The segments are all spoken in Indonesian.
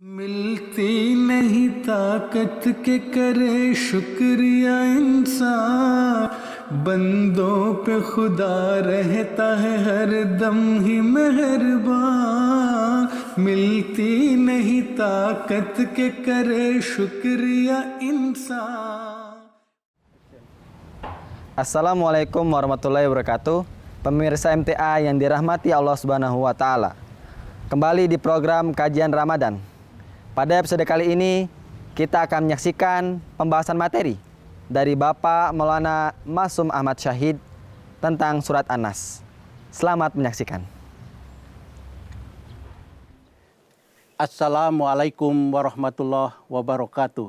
मिलती नहीं ताकत के करे शुक्रिया इंसान बंदों पे खुदा रहता है हर दम ही मेहरबान मिलती नहीं ताकत के करे शुक्रिया इंसान. Assalamualaikum warahmatullahi wabarakatuh. Pemirsa MTA yang dirahmati Allah Subhanahu wa taala. Kembali di program Kajian Ramadan. Pada episode kali ini kita akan menyaksikan pembahasan materi dari Bapak Maulana Masum Ahmad Syahid tentang surat An-Nas. Selamat menyaksikan. Assalamualaikum warahmatullahi wabarakatuh.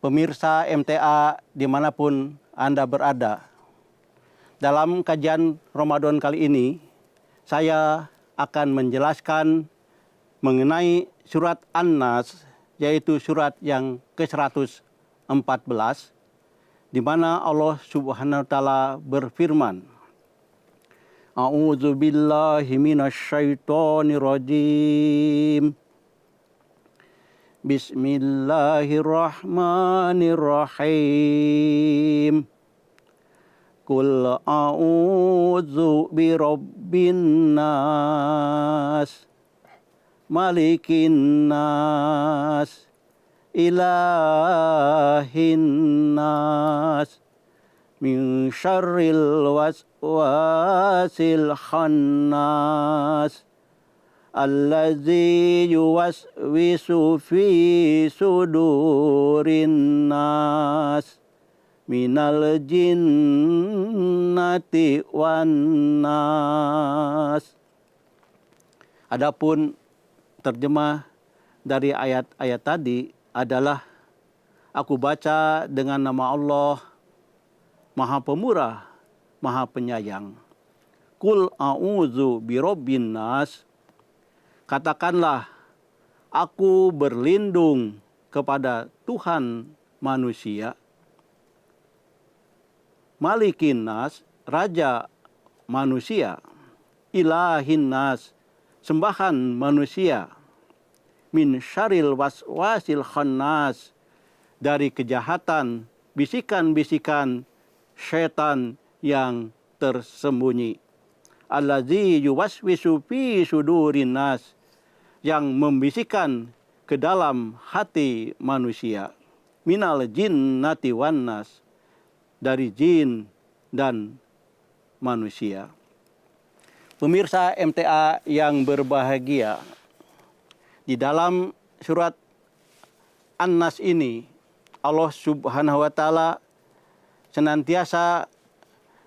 Pemirsa MTA dimanapun Anda berada. Dalam kajian Ramadan kali ini, saya akan menjelaskan mengenai surat An-Nas, yaitu surat yang ke-114, di mana Allah Subhanahu wa taala berfirman, A'udzu billahi minasyaitonir rajim. Bismillahirrahmanirrahim. Qul a'udzu birabbin nas, malikin nas, ilahin nas, min syarril waswasil khannas, allazi yuwaswisu fi sudurin nas, minal jinnati wan nas. Adapun terjemah dari ayat-ayat tadi adalah, aku baca dengan nama Allah, Maha Pemurah, Maha Penyayang. Qul a'udzu birabbin nas. Katakanlah, aku berlindung kepada Tuhan manusia. Malikin nas, raja manusia. Ilahin nas, sembahan manusia. Min syaril waswasil khannas, dari kejahatan bisikan-bisikan syaitan yang tersembunyi. Allazi yuwaswisu fi sudurin nas, yang membisikkan ke dalam hati manusia. Minal jinnati wan nas, dari jin dan manusia. Pemirsa MTA yang berbahagia, di dalam surat An-Nas ini Allah Subhanahu wa taala senantiasa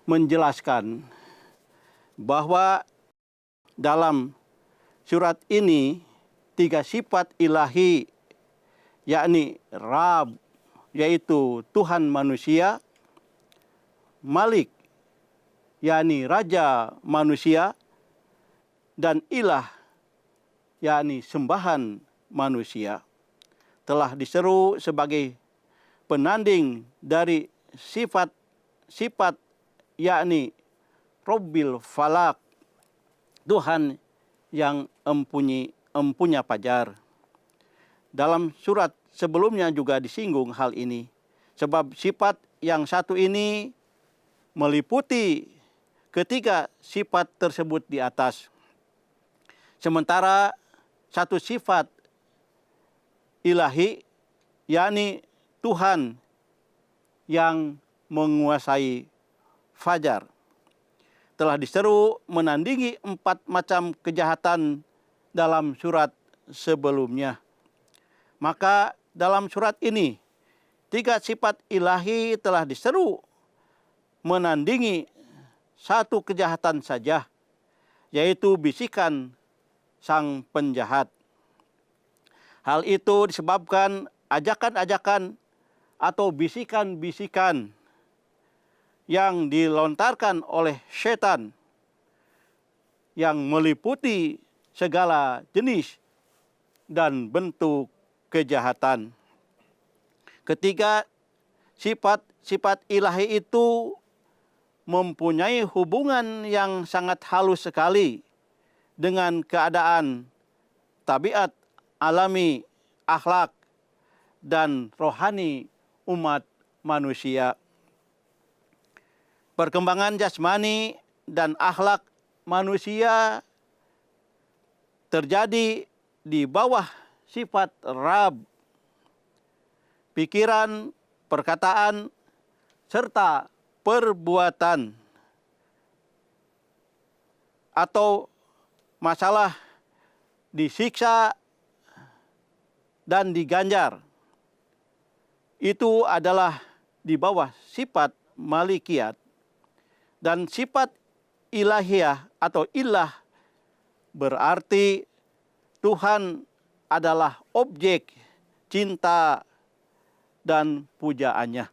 menjelaskan bahwa dalam surat ini 3 sifat ilahi, yakni Rab, yaitu Tuhan manusia, Malik, yakni raja manusia, dan Ilah, yakni sembahan manusia, telah diseru sebagai penanding dari sifat-sifat, yakni Rabbil Falak, Tuhan yang empunya fajar. Dalam surat sebelumnya juga disinggung hal ini, sebab sifat yang satu ini meliputi ketiga sifat tersebut di atas. Sementara satu sifat ilahi, yakni Tuhan yang menguasai fajar, telah diseru menandingi 4 macam kejahatan dalam surat sebelumnya. Maka dalam surat ini 3 sifat ilahi telah diseru menandingi satu kejahatan saja, yaitu bisikan sang penjahat. Hal itu disebabkan ajakan-ajakan atau bisikan-bisikan yang dilontarkan oleh setan yang meliputi segala jenis dan bentuk kejahatan. Ketiga sifat ilahi itu mempunyai hubungan yang sangat halus sekali dengan keadaan tabiat alami, akhlak, dan rohani umat manusia. Perkembangan jasmani dan akhlak manusia terjadi di bawah sifat Rabb, pikiran, perkataan, serta perbuatan, atau masalah disiksa dan diganjar. Itu adalah di bawah sifat malikiyat. Dan sifat ilahiyah atau ilah berarti Tuhan adalah objek cinta dan pujaannya.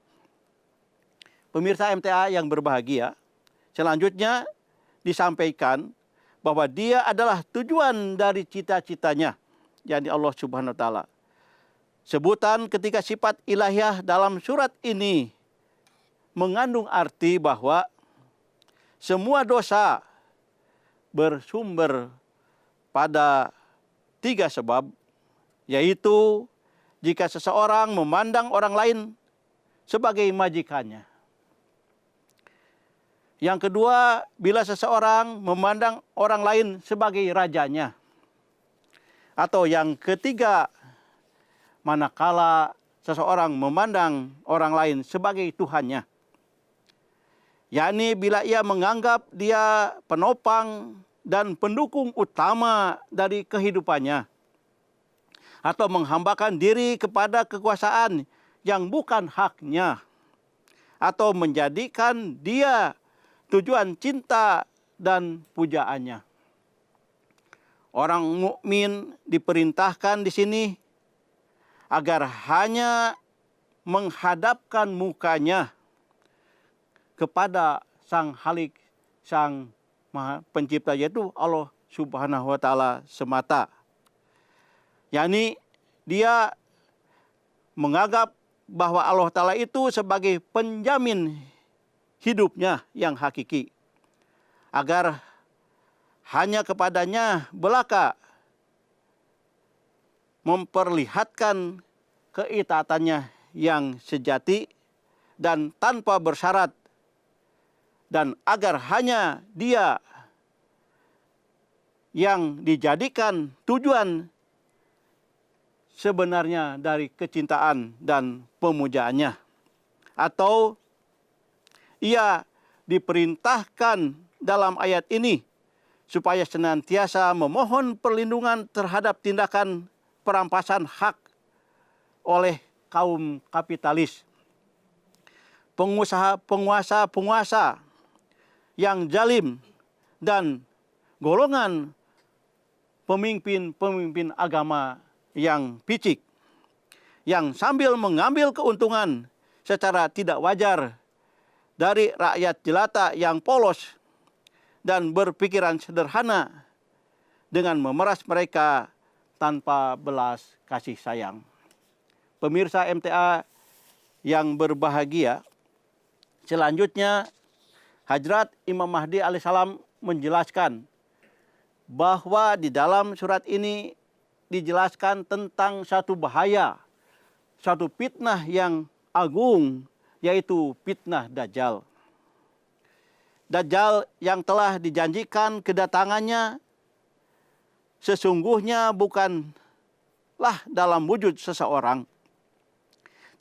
Pemirsa MTA yang berbahagia, selanjutnya disampaikan bahwa dia adalah tujuan dari cita-citanya, yakni Allah Subhanahu wa taala. Sebutan ketika sifat ilahiyah dalam surat ini mengandung arti bahwa semua dosa bersumber pada 3 sebab, yaitu jika seseorang memandang orang lain sebagai majikannya. Yang kedua, bila seseorang memandang orang lain sebagai rajanya. Atau yang ketiga, manakala seseorang memandang orang lain sebagai Tuhannya. Yakni bila ia menganggap dia penopang dan pendukung utama dari kehidupannya. Atau menghambakan diri kepada kekuasaan yang bukan haknya. Atau menjadikan dia tujuan cinta dan pujaannya. Orang mukmin diperintahkan di sini agar hanya menghadapkan mukanya kepada Sang Halik, Sang Maha Pencipta, yaitu Allah Subhanahu wa taala semata. yakni dia menganggap bahwa Allah Ta'ala itu sebagai penjamin hidupnya yang hakiki. Agar hanya kepadanya belaka memperlihatkan keitaatannya yang sejati dan tanpa bersyarat. Dan agar hanya dia yang dijadikan tujuan sebenarnya dari kecintaan dan pemujaannya. Atau ia diperintahkan dalam ayat ini supaya senantiasa memohon perlindungan terhadap tindakan perampasan hak oleh kaum kapitalis, penguasa-penguasa yang zalim, dan golongan pemimpin-pemimpin agama yang picik, yang sambil mengambil keuntungan secara tidak wajar dari rakyat jelata yang polos dan berpikiran sederhana dengan memeras mereka tanpa belas kasih sayang. Pemirsa MTA yang berbahagia, selanjutnya Hadrat Imam Mahdi alaihissalam menjelaskan bahwa di dalam surat ini dijelaskan tentang satu bahaya, satu fitnah yang agung, yaitu fitnah Dajjal. Dajjal yang telah dijanjikan kedatangannya sesungguhnya bukanlah dalam wujud seseorang,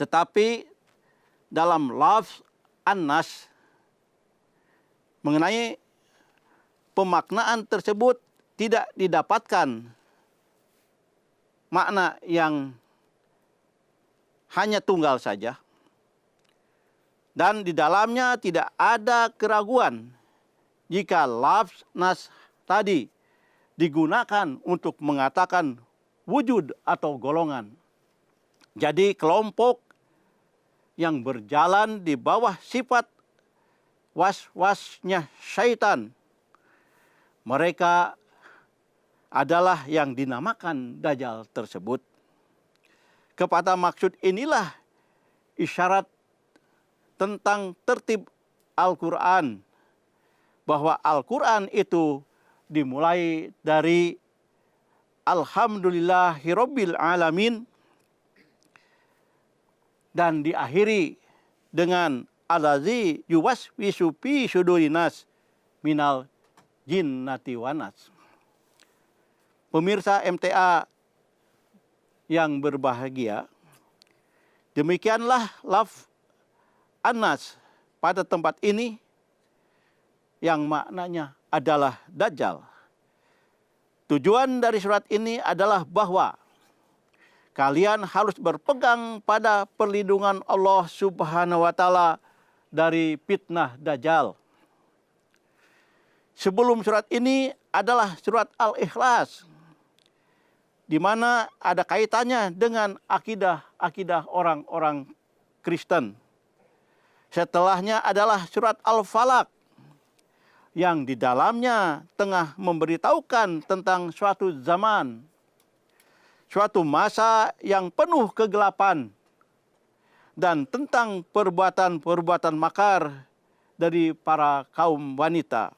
tetapi dalam lafz an-nas. Mengenai pemaknaan tersebut tidak didapatkan makna yang hanya tunggal saja. Dan di dalamnya tidak ada keraguan jika lafz nas tadi digunakan untuk mengatakan wujud atau golongan. Jadi kelompok yang berjalan di bawah sifat was-wasnya syaitan, mereka adalah yang dinamakan Dajjal tersebut. Kepada maksud inilah isyarat tentang tertib Al-Quran, bahwa Al-Quran itu dimulai dari Alhamdulillahirabbil alamin, dan diakhiri dengan allazi yuwaswisu fi sudurinas minal jinnati wanas. Pemirsa MTA yang berbahagia, demikianlah laf Anas pada tempat ini yang maknanya adalah Dajjal. Tujuan dari surat ini adalah bahwa kalian harus berpegang pada perlindungan Allah Subhanahu wa Ta'ala dari fitnah Dajjal. Sebelum surat ini adalah surat Al-Ikhlas, di mana ada kaitannya dengan akidah orang-orang Kristen. Setelahnya adalah surat Al-Falaq, yang di dalamnya tengah memberitahukan tentang suatu zaman, suatu masa yang penuh kegelapan, dan tentang perbuatan-perbuatan makar dari para kaum wanita.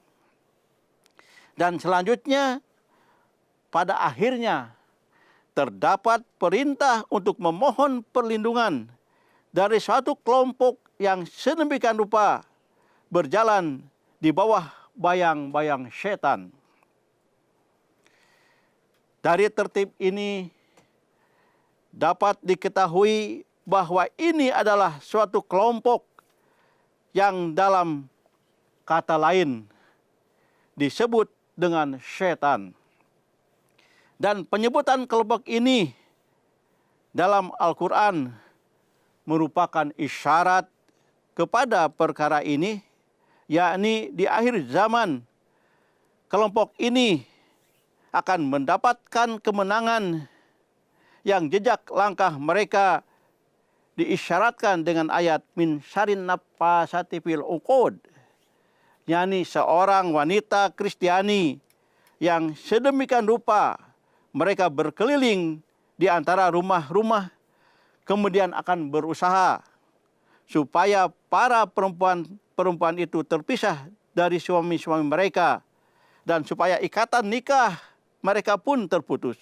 Dan selanjutnya, pada akhirnya, terdapat perintah untuk memohon perlindungan dari suatu kelompok yang sedemikian rupa berjalan di bawah bayang-bayang setan. Dari tertib ini dapat diketahui bahwa ini adalah suatu kelompok yang dalam kata lain disebut dengan setan. Dan penyebutan kelompok ini dalam Al-Quran merupakan isyarat kepada perkara ini, yakni di akhir zaman kelompok ini akan mendapatkan kemenangan yang jejak langkah mereka diisyaratkan dengan ayat min syarrin naffasati fil uqud, yakni seorang wanita Kristiani yang sedemikian rupa mereka berkeliling di antara rumah-rumah, kemudian akan berusaha supaya para perempuan itu terpisah dari suami-suami mereka, dan supaya ikatan nikah mereka pun terputus.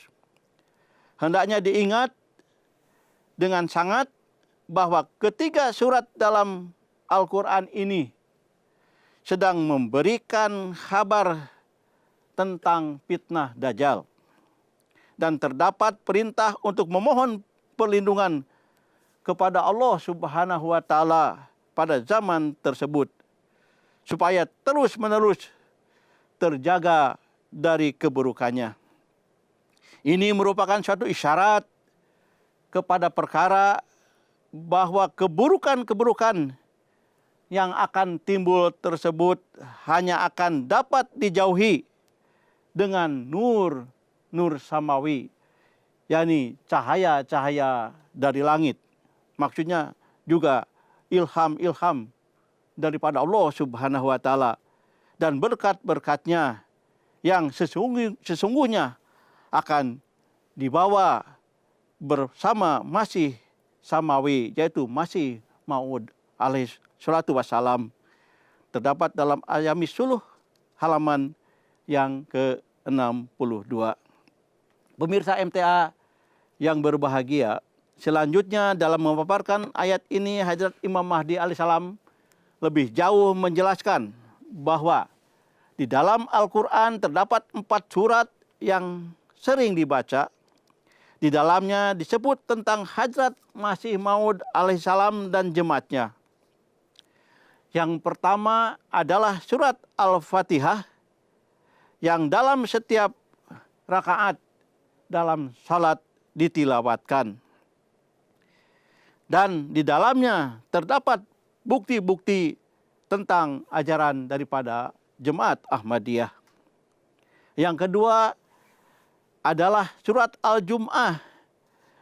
Hendaknya diingat dengan sangat bahwa ketiga surat dalam Al-Quran ini sedang memberikan kabar tentang fitnah Dajjal. Dan terdapat perintah untuk memohon perlindungan kepada Allah Subhanahu wa Ta'ala pada zaman tersebut, supaya terus-menerus terjaga dari keburukannya. Ini merupakan suatu isyarat kepada perkara bahwa keburukan-keburukan yang akan timbul tersebut hanya akan dapat dijauhi dengan nur samawi, yakni cahaya-cahaya dari langit. Maksudnya juga ilham daripada Allah Subhanahu wa Ta'ala, dan berkat-berkatnya yang sesungguhnya akan dibawa bersama Masih Samawi, yaitu Masih Maud alaihi salatu wassalam. Terdapat dalam Ayamis Suluh halaman yang ke-62. Pemirsa MTA yang berbahagia, selanjutnya dalam memaparkan ayat ini, Hadrat Imam Mahdi alaihissalam lebih jauh menjelaskan bahwa di dalam Al-Quran terdapat 4 surat yang sering dibaca. Di dalamnya disebut tentang Hadrat Masih Maud alaihissalam dan jemaatnya. Yang pertama adalah surat Al-Fatihah, yang dalam setiap rakaat dalam salat ditilawatkan. Dan di dalamnya terdapat bukti-bukti tentang ajaran daripada Jemaat Ahmadiyah. Yang kedua adalah surat Al-Jum'ah,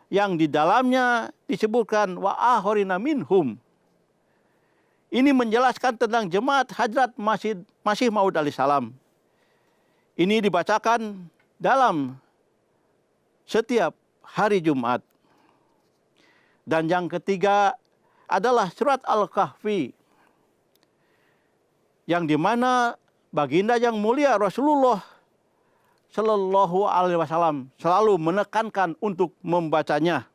yang di dalamnya disebutkan wa ahorina minhum. Ini menjelaskan tentang jemaat Hadrat Masih Maud alaihissalam. Ini dibacakan dalam setiap hari Jumat. Dan yang ketiga adalah surat Al-Kahfi, yang dimana baginda yang mulia Rasulullah Shallallahu Alaihi Wasallam selalu menekankan untuk membacanya,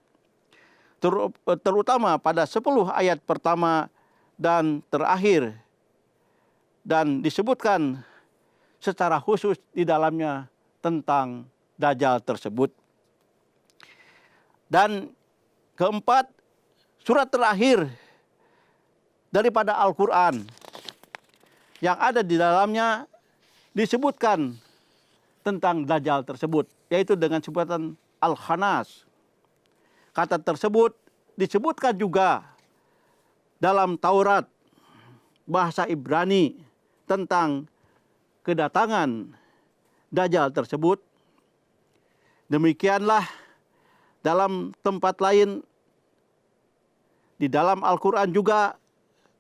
terutama pada 10 ayat pertama dan terakhir, dan disebutkan secara khusus di dalamnya tentang Dajjal tersebut. Dan keempat, surat terakhir daripada Al-Quran yang ada di dalamnya disebutkan tentang Dajjal tersebut, yaitu dengan sebutan Al-Khannas. Kata tersebut disebutkan juga dalam Taurat bahasa Ibrani tentang kedatangan Dajjal tersebut. Demikianlah dalam tempat lain di dalam Al-Quran juga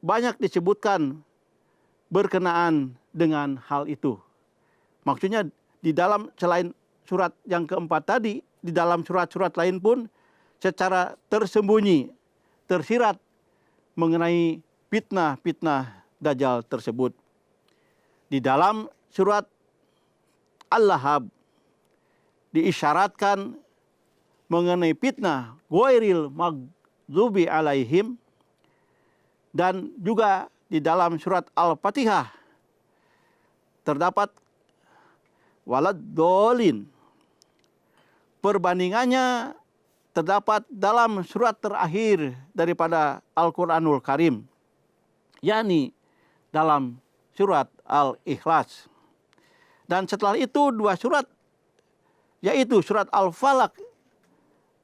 banyak disebutkan berkenaan dengan hal itu. Maksudnya di dalam selain surat yang keempat tadi, di dalam surat-surat lain pun secara tersembunyi, tersirat mengenai fitnah-fitnah Dajjal tersebut. Di dalam surat Al-Lahab diisyaratkan mengenai fitnah ghairil maghdubi alaihim, dan juga di dalam surat Al-Fatihah terdapat waladdallin. Perbandingannya terdapat dalam surat terakhir daripada Al-Quranul Karim, yakni dalam surat Al-Ikhlas. Dan setelah itu 2 surat, yaitu surat Al-Falaq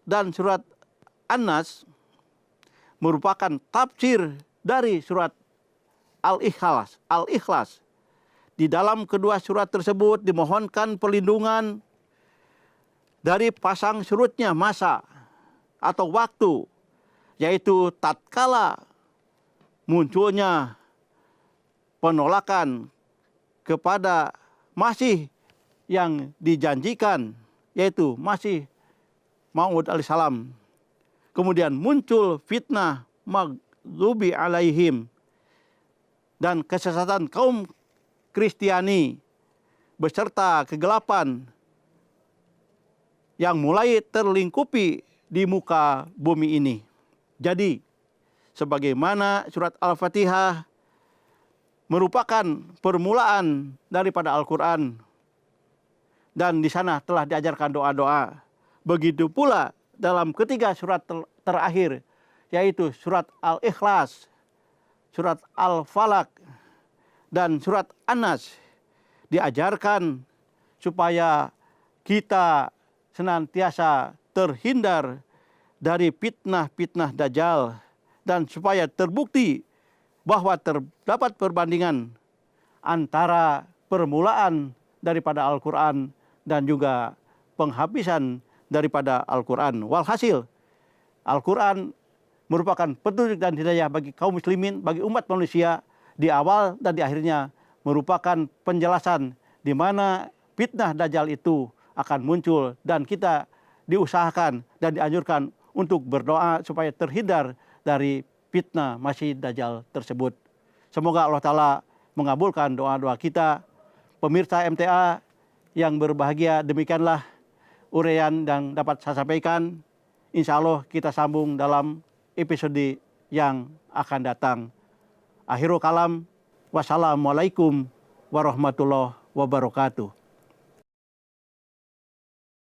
dan surat An-Nas, merupakan tafsir dari surat Al-Ikhlas. Di dalam kedua surat tersebut dimohonkan perlindungan dari pasang surutnya masa atau waktu, yaitu tatkala munculnya penolakan kepada Masih yang dijanjikan, yaitu Masih Maud alaihissalam. Kemudian muncul fitnah maghdubi alaihim dan kesesatan kaum Kristiani beserta kegelapan yang mulai terlingkupi di muka bumi ini. Jadi, sebagaimana surat Al-Fatihah merupakan permulaan daripada Al-Quran, dan di sana telah diajarkan doa-doa. Begitu pula dalam ketiga surat terakhir, yaitu surat Al-Ikhlas, surat Al-Falaq, dan surat An-Nas, diajarkan supaya kita senantiasa terhindar dari fitnah-fitnah Dajjal, dan supaya terbukti bahwa terdapat perbandingan antara permulaan daripada Al-Quran dan juga penghabisan daripada Al-Quran. Walhasil, Al-Quran merupakan petunjuk dan hidayah bagi kaum muslimin, bagi umat manusia, di awal dan di akhirnya merupakan penjelasan di mana fitnah Dajjal itu akan muncul, dan kita diusahakan dan dianjurkan untuk berdoa supaya terhindar dari fitnah Masih Dajjal tersebut. Semoga Allah Ta'ala mengabulkan doa-doa kita. Pemirsa MTA yang berbahagia, demikianlah uraian yang dapat saya sampaikan. Insya Allah kita sambung dalam episode yang akan datang. Akhirul kalam, wassalamualaikum warahmatullahi wabarakatuh.